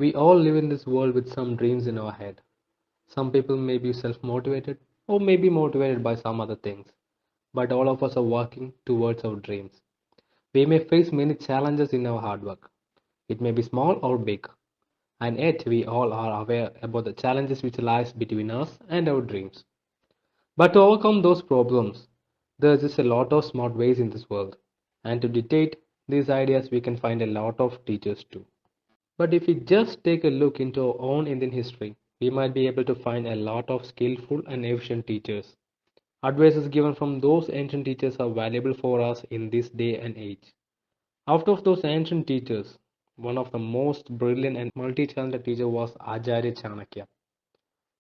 We all live in this world with some dreams in our head. Some people may be self motivated or may be motivated by some other things, but all of us are working towards our dreams. We may face many challenges in our hard work. It may be small or big, and yet we all are aware about the challenges which lies between us and our dreams. But to overcome those problems, there is just a lot of smart ways in this world. And to dictate these ideas, we can find a lot of teachers too. But if we just take a look into our own Indian history, we might be able to find a lot of skillful and efficient teachers. Advices given from those ancient teachers are valuable for us in this day and age. Out of those ancient teachers, one of the most brilliant and multi-talented teacher was Acharya Chanakya.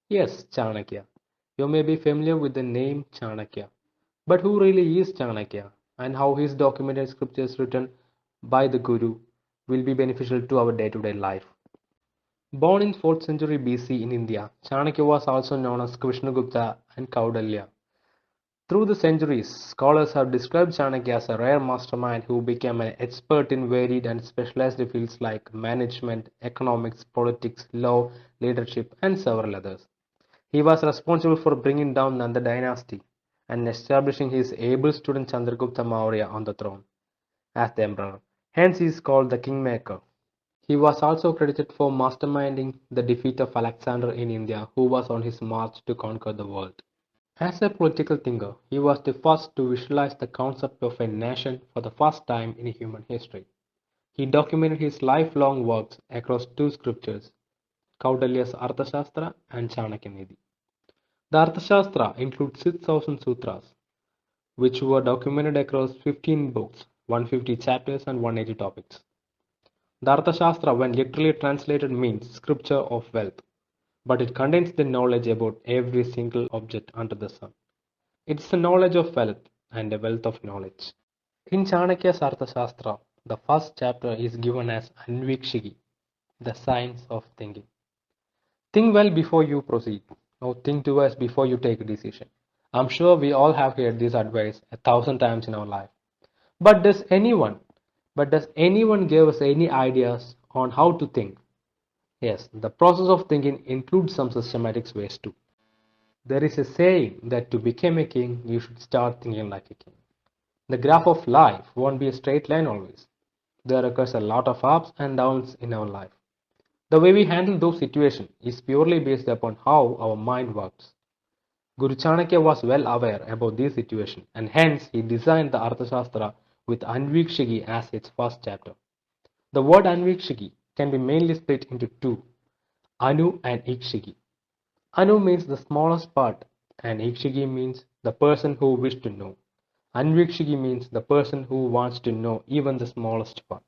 Yes, Chanakya. You may be familiar with the name Chanakya. But who really is Chanakya and how his documented scriptures written by the Guru will be beneficial to our day-to-day life? Born in 4th century BC in India, Chanakya was also known as Krishnagupta and Kaudalya. Through the centuries, scholars have described Chanakya as a rare mastermind who became an expert in varied and specialized fields like management, economics, politics, law, leadership, and several others. He was responsible for bringing down Nanda dynasty and establishing his able student Chandragupta Maurya on the throne as the emperor. Hence he is called the kingmaker. He was also credited for masterminding the defeat of Alexander in India, who was on his march to conquer the world. As a political thinker, he was the first to visualize the concept of a nation for the first time in human history. He documented his lifelong works across two scriptures, Kaudalya's Arthashastra and Chanakyanidhi. The Arthashastra includes 6,000 sutras, which were documented across 15 books, 150 chapters, and 180 topics. The Arthashastra, when literally translated, means scripture of wealth, but it contains the knowledge about every single object under the sun. It's a knowledge of wealth and a wealth of knowledge. In Chanakya's Arthashastra, the first chapter is given as Anvikshiki, the science of thinking. Think well before you proceed. Now think twice before you take a decision. I'm sure we all have heard this advice 1,000 times in our life. But does anyone, but does anyone give us any ideas on how to think? Yes, the process of thinking includes some systematic ways too. There is a saying that to become a king, you should start thinking like a king. The graph of life won't be a straight line always. There occurs a lot of ups and downs in our life. The way we handle those situations is purely based upon how our mind works. Guru Chanakya was well aware about this situation and hence he designed the Arthashastra with Anvikshiki as its first chapter. The word Anvikshiki can be mainly split into two, Anu and Ikshiki. Anu means the smallest part and Ikshiki means the person who wishes to know. Anvikshiki means the person who wants to know even the smallest part.